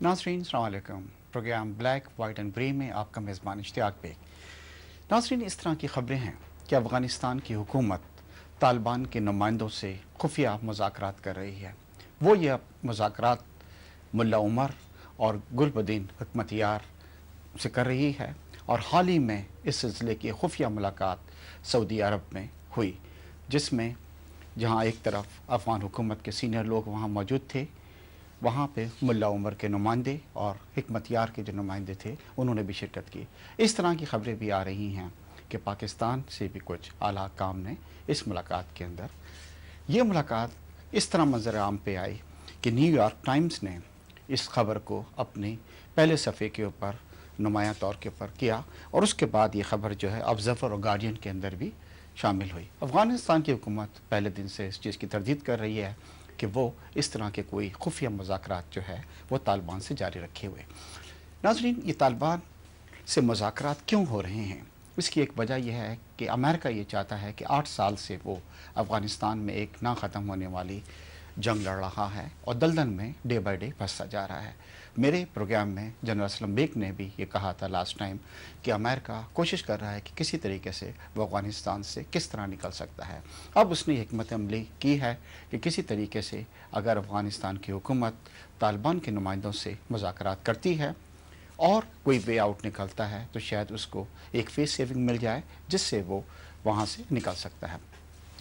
नाज़रीन अस्सलाम वालेकुम। Programme black white and grey में आपका मेज़बान इश्तियाक बेग। नाज़रीन, इस तरह की ख़बरें हैं कि अफ़गानिस्तान की हुकूमत तालिबान के नुमाइंदों से खुफिया मुज़ाकरात कर रही है। वो ये मुज़ाकरात मुल्ला उमर और गुलबदीन हिकमतयार से कर रही है और हाल ही में इस सिलसिले की खुफिया मुलाकात सऊदी अरब में हुई, जिसमें जहाँ एक तरफ अफ़गान हुकूमत के सीनियर लोग वहाँ मौजूद थे, वहाँ पे मुल्ला उमर के नुमाइंदे और हिकमतयार के जो नुमाइंदे थे उन्होंने भी शिरकत की। इस तरह की ख़बरें भी आ रही हैं कि पाकिस्तान से भी कुछ आला काम ने इस मुलाकात के अंदर, ये मुलाकात इस तरह मंजर आम पे आई कि न्यूयॉर्क टाइम्स ने इस खबर को अपने पहले सफ़े के ऊपर नुमाया तौर के ऊपर किया और उसके बाद ये ख़बर जो है ऑब्ज़र्वर और गार्डियन के अंदर भी शामिल हुई। अफ़गानिस्तान की हुकूमत पहले दिन से इस चीज़ की तरदीद कर रही है कि वो इस तरह के कोई खुफिया मुज़ाकरात जो है वो तालिबान से जारी रखे हुए। नाज़रीन, ये तालिबान से मुज़ाकरात क्यों हो रहे हैं? इसकी एक वजह यह है कि अमेरिका ये चाहता है कि 8 साल से वो अफ़गानिस्तान में एक ना ख़त्म होने वाली जंग लड़ रहा है और दलदल में डे बाय डे फंसता जा रहा है। मेरे प्रोग्राम में जनरल असलम बेग ने भी ये कहा था लास्ट टाइम कि अमेरिका कोशिश कर रहा है कि किसी तरीके से वो अफ़गानिस्तान से किस तरह निकल सकता है। अब उसने हिकमत अमली की है कि किसी तरीके से अगर अफ़गानिस्तान की हुकूमत तालिबान के नुमाइंदों से मुज़ाकरात करती है और कोई वे आउट निकलता है तो शायद उसको एक फेस सेविंग मिल जाए जिससे वो वहाँ से निकल सकता है।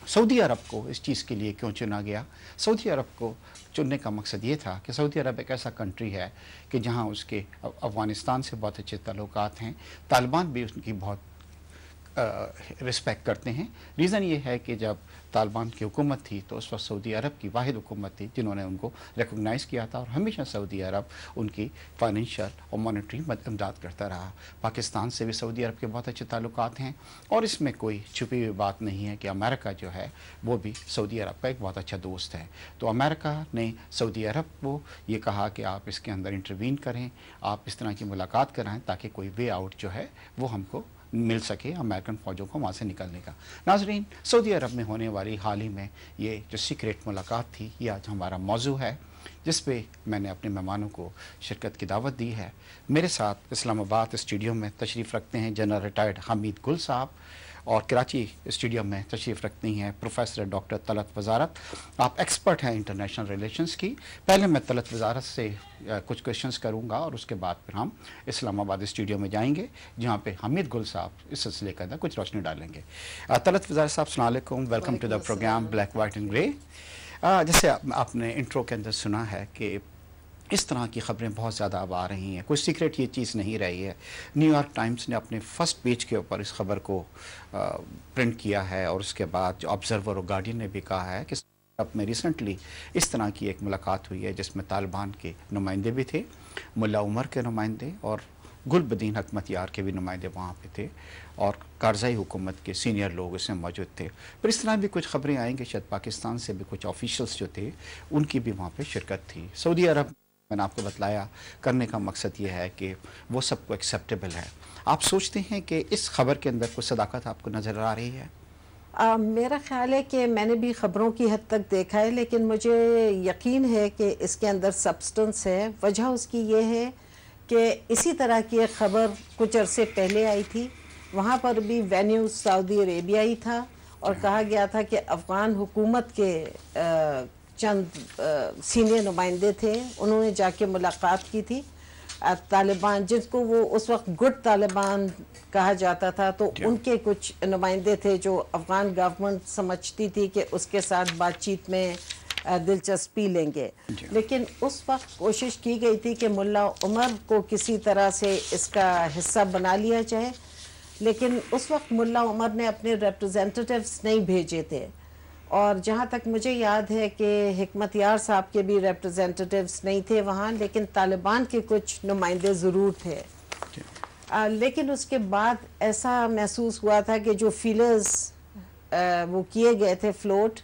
सऊदी अरब को इस चीज़ के लिए क्यों चुना गया? सऊदी अरब को चुनने का मकसद ये था कि सऊदी अरब एक ऐसा कंट्री है कि जहाँ उसके अफ़गानिस्तान से बहुत अच्छे ताल्लुकात हैं, तालिबान भी उनकी बहुत रिस्पेक्ट करते हैं। रीज़न ये है कि जब तालिबान की हुकूमत थी तो उस वक्त सऊदी अरब की वाहिद हुकूमत थी जिन्होंने उनको रिकॉग्नाइज़ किया था और हमेशा सऊदी अरब उनकी फाइनेंशियल और मॉनेटरी इमदाद करता रहा। पाकिस्तान से भी सऊदी अरब के बहुत अच्छे ताल्लुकात हैं और इसमें कोई छुपी हुई बात नहीं है कि अमेरिका जो है वो भी सऊदी अरब का एक बहुत अच्छा दोस्त है। तो अमेरिका ने सऊदी अरब को ये कहा कि आप इसके अंदर इंटरवीन करें, आप इस तरह की मुलाकात कराएँ ताकि कोई वे आउट जो है वो हमको मिल सके अमेरिकन फ़ौजों को वहाँ से निकलने का। नाज़रीन, सऊदी अरब में होने वाली हाल ही में ये जो सीक्रेट मुलाकात थी ये आज हमारा मौजू है, जिस पे मैंने अपने मेहमानों को शिरकत की दावत दी है। मेरे साथ इस्लामाबाद स्टूडियो में तशरीफ़ रखते हैं जनरल रिटायर्ड हामिद गुल साहब और कराची स्टूडियो में तशरीफ़ रखती हैं प्रोफेसर डॉक्टर तलत वज़ारत। आप एक्सपर्ट हैं इंटरनेशनल रिलेशंस की। पहले मैं तलत वज़ारत से कुछ क्वेश्चंस करूंगा और उसके बाद फिर हम इस्लामाबाद स्टूडियो में जाएंगे जहां पे हामिद गुल साहब इस सिलसिले के अंदर कुछ रोशनी डालेंगे। तलत वज़ारत साहब, अस्सलाम वालेकुम, welcome to the programme black white and grey. जैसे आपने इंट्रो के अंदर सुना है कि इस तरह की ख़बरें बहुत ज़्यादा अब आ रही हैं, कोई सीक्रेट ये चीज़ नहीं रही है। न्यूयॉर्क टाइम्स ने अपने फर्स्ट पेज के ऊपर इस खबर को प्रिंट किया है और उसके बाद जो ऑब्ज़र्वर और गार्डियन ने भी कहा है कि अब में रिसेंटली इस तरह की एक मुलाकात हुई है जिसमें तालिबान के नुमाइंदे भी थे, मुल्ला उमर के नुमाइंदे और गुलबदीन हिकमतयार के भी नुमाइंदे वहाँ पे थे और कारज़ाई हुकूमत के सीनियर लोग इसमें मौजूद थे। पर इस तरह भी कुछ ख़बरें आएंगी शायद पाकिस्तान से भी कुछ ऑफिशल्स जो थे उनकी भी वहाँ पे शिरकत थी। सऊदी अरब, मैंने आपको बतलाया, करने का मकसद ये है कि वो सबको एक्सेप्टेबल है। आप सोचते हैं कि इस खबर के अंदर कुछ सदाकत आपको नज़र आ रही है? मेरा ख़्याल है कि मैंने भी ख़बरों की हद तक देखा है, लेकिन मुझे यकीन है कि इसके अंदर सब्सटेंस है। वजह उसकी ये है कि इसी तरह की एक ख़बर कुछ अरसे पहले आई थी, वहाँ पर भी वेन्यू सऊदी अरेबिया ही था और कहा गया था कि अफ़गान हुकूमत के चंद सीनियर नुमाइंदे थे, उन्होंने जाके मुलाकात की थी तालिबान, जिसको वो उस वक्त गुड तालिबान कहा जाता था, तो उनके कुछ नुमाइंदे थे जो अफ़गान गवर्नमेंट समझती थी कि उसके साथ बातचीत में दिलचस्पी लेंगे। लेकिन उस वक्त कोशिश की गई थी कि मुल्ला उमर को किसी तरह से इसका हिस्सा बना लिया जाए, लेकिन उस वक्त मुल्ला उमर ने अपने रिप्रेजेंटेटिव्स नहीं भेजे थे और जहाँ तक मुझे याद है कि हिकमतयार साहब के भी रिप्रेजेंटेटिव्स नहीं थे वहाँ, लेकिन तालिबान के कुछ नुमाइंदे ज़रूर थे। लेकिन उसके बाद ऐसा महसूस हुआ था कि जो फीलर्स वो किए गए थे फ्लोट,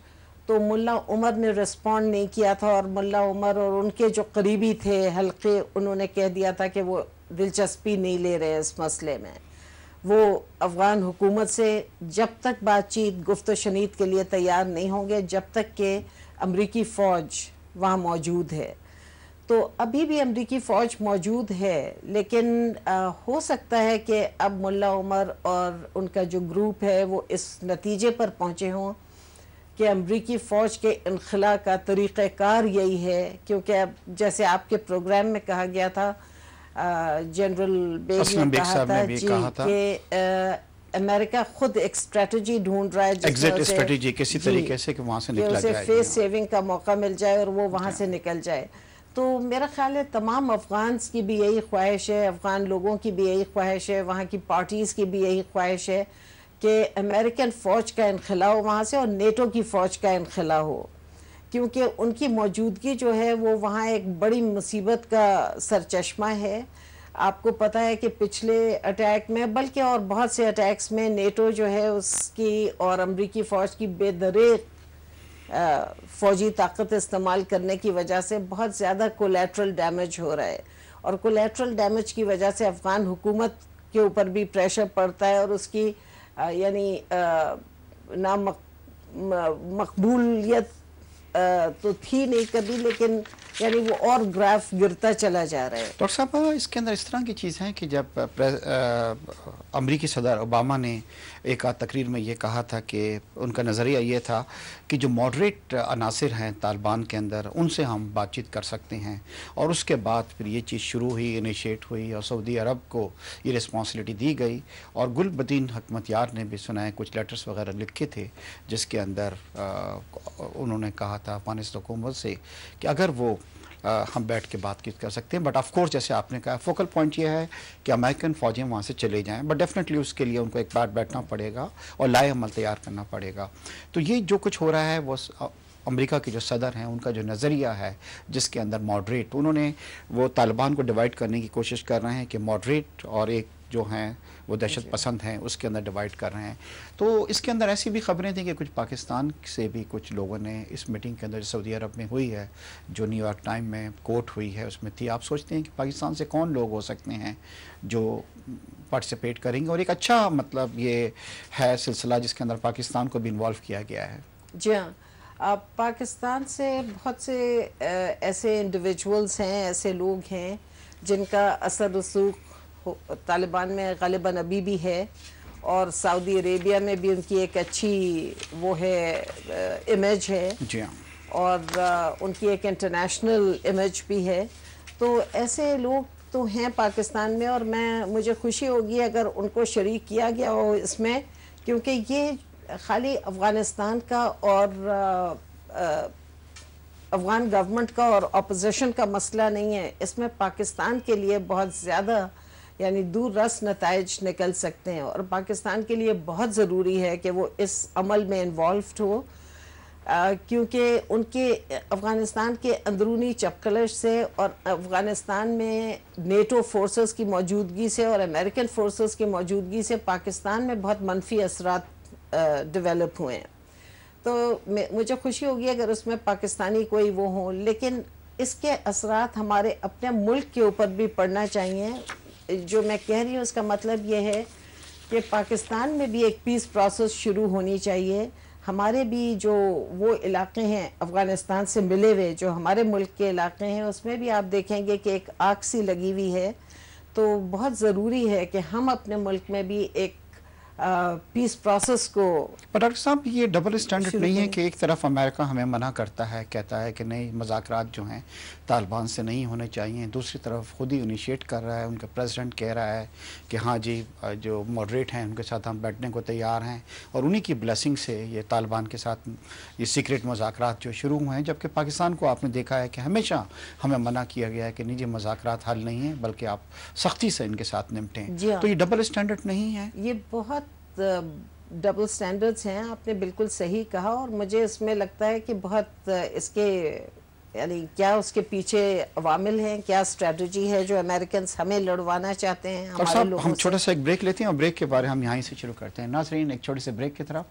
तो मुल्ला उमर ने रिस्पॉन्ड नहीं किया था और मुल्ला उमर और उनके जो करीबी थे हल्के, उन्होंने कह दिया था कि वो दिलचस्पी नहीं ले रहे इस मसले में। वो अफ़गान हुकूमत से जब तक बातचीत गुफ्त शनीद के लिए तैयार नहीं होंगे, जब तक कि अमरीकी फ़ौज वहाँ मौजूद है। तो अभी भी अमरीकी फ़ौज मौजूद है, लेकिन हो सकता है कि अब मुल्ला उमर और उनका जो ग्रुप है वो इस नतीजे पर पहुँचे हों कि अमरीकी फ़ौज के इनखला का तरीक़ाकार यही है, क्योंकि अब जैसे आपके प्रोग्राम में कहा गया था, जनरल बेग ने कहा था जी कि अमेरिका खुद एक स्ट्रेटजी ढूंढ रहा है एग्जिट स्ट्रेटजी किसी तरीके से कि वहाँ से निकला जाए, फेस सेविंग का मौका मिल जाए और वो वहाँ से निकल जाए। तो मेरा ख्याल है तमाम अफ़गान की भी यही ख्वाहिश है, अफ़गान लोगों की भी यही ख्वाहिश है, वहाँ की पार्टीज़ की भी यही ख्वाहिश है कि अमेरिकन फ़ौज का इनखला हो वहाँ से और नेटो की फ़ौज का इनखला हो, क्योंकि उनकी मौजूदगी जो है वो वहाँ एक बड़ी मुसीबत का सरचश्मा है। आपको पता है कि पिछले अटैक में, बल्कि और बहुत से अटैक्स में, नेटो जो है उसकी और अमरीकी फ़ौज की बेदरेक फ़ौजी ताकत इस्तेमाल करने की वजह से बहुत ज़्यादा कोलैटरल डैमेज हो रहा है, और कोलैटरल डैमेज की वजह से अफ़गान हुकूमत के ऊपर भी प्रेशर पड़ता है और उसकी यानी ना मकबूलियत तो थी नहीं कभी, लेकिन यानी वो और ग्राफ गिरता चला जा रहा है। डॉक्टर साहब, इसके अंदर इस तरह की चीज़ है कि जब अमरीकी सदर ओबामा ने एक तकरीर में ये कहा था कि उनका नज़रिया ये था कि जो मॉडरेट अनासिर हैं तालिबान के अंदर उनसे हम बातचीत कर सकते हैं, और उसके बाद फिर ये चीज़ शुरू हुई, इनिशिएट हुई और सऊदी अरब को ये रिस्पॉन्सिबिलिटी दी गई, और गुलबदीन हकमतयार ने भी सुना है कुछ लेटर्स वगैरह लिखे थे जिसके अंदर उन्होंने कहा था अफगानिस्तान हुकूमत से कि अगर वो हम बैठ के बातचीत कर सकते हैं, बट ऑफ कोर्स जैसे आपने कहा फोकल पॉइंट ये है कि अमेरिकन फ़ौजें वहाँ से चले जाएं, बट डेफिनेटली उसके लिए उनको एक बार बैठना पड़ेगा और लाए अमल तैयार करना पड़ेगा। तो ये जो कुछ हो रहा है वो अमेरिका के जो सदर हैं उनका जो नज़रिया है जिसके अंदर मॉडरेट, उन्होंने वो तालिबान को डिवाइड करने की कोशिश कर रहे हैं कि मॉडरेट और एक जो हैं वो दहशत पसंद हैं उसके अंदर डिवाइड कर रहे हैं। तो इसके अंदर ऐसी भी खबरें थी कि कुछ पाकिस्तान से भी कुछ लोगों ने इस मीटिंग के अंदर सऊदी अरब में हुई है, जो न्यूयॉर्क टाइम में कोट हुई है, उसमें थी। आप सोचते हैं कि पाकिस्तान से कौन लोग हो सकते हैं जो पार्टिसिपेट करेंगे, और एक अच्छा मतलब ये है सिलसिला जिसके अंदर पाकिस्तान को भी इन्वॉल्व किया गया है? जी हाँ, पाकिस्तान से बहुत से ऐसे इंडिविजुअल्स हैं, ऐसे लोग हैं जिनका असर रसूख तालिबान में ग़ालिबन अभी भी है, और सऊदी अरेबिया में भी उनकी एक अच्छी वो है इमेज है जी हाँ, और उनकी एक इंटरनेशनल इमेज भी है। तो ऐसे लोग तो हैं पाकिस्तान में, और मुझे खुशी होगी अगर उनको शरीक किया गया हो इसमें, क्योंकि ये खाली अफ़गानिस्तान का और अफ़गान गवर्नमेंट का और अपोजिशन का मसला नहीं है, इसमें पाकिस्तान के लिए बहुत ज़्यादा यानी दूर रस नताइज निकल सकते हैं, और पाकिस्तान के लिए बहुत ज़रूरी है कि वो इस अमल में इन्वॉल्व्ड हो, क्योंकि उनके अफ़गानिस्तान के अंदरूनी चपकलश से और अफ़गानिस्तान में नेटो फोर्सेस की मौजूदगी से और अमेरिकन फोर्सेस की मौजूदगी से पाकिस्तान में बहुत मनफी असरात डेवलप हुए हैं। तो मुझे खुशी होगी अगर उसमें पाकिस्तानी कोई वो हो, लेकिन इसके असरात हमारे अपने मुल्क के ऊपर भी पड़ना चाहिए। जो मैं कह रही हूँ उसका मतलब ये है कि पाकिस्तान में भी एक पीस प्रोसेस शुरू होनी चाहिए। हमारे भी जो वो इलाके हैं अफ़गानिस्तान से मिले हुए जो हमारे मुल्क के इलाके हैं, उसमें भी आप देखेंगे कि एक आग सी लगी हुई है। तो बहुत ज़रूरी है कि हम अपने मुल्क में भी एक पीस प्रोसेस को। पर डॉक्टर साहब, ये डबल स्टैंडर्ड नहीं है कि एक तरफ अमेरिका हमें मना करता है, कहता है कि नहीं मुज़ाकरात जो हैं तालिबान से नहीं होने चाहिए, दूसरी तरफ खुद ही इनिशिएट कर रहा है, उनका प्रेसिडेंट कह रहा है कि हाँ जी जो मॉडरेट हैं उनके साथ हम बैठने को तैयार हैं, और उन्हीं की ब्लेसिंग से ये तालिबान के साथ ये सीक्रेट मुज़ाकरात जो शुरू हुए हैं, जबकि पाकिस्तान को आपने देखा है कि हमेशा हमें मना किया गया है कि नहीं जी मुज़ाकरात हल नहीं है, बल्कि आप सख्ती से इनके साथ निपटें। तो ये डबल स्टैंडर्ड नहीं है? ये बहुत डबल स्टैंडर्ड्स हैं, आपने बिल्कुल सही कहा, और मुझे इसमें लगता है कि बहुत इसके यानी क्या उसके पीछे अवामिल हैं, क्या स्ट्रेटजी है जो अमेरिकन हमें लड़वाना चाहते हैं हमारे लोगों से। हम छोटा सा एक ब्रेक लेते हैं और ब्रेक के बारे हम यहाँ से शुरू करते हैं। नाज़रीन, एक छोटे से ब्रेक की तरफ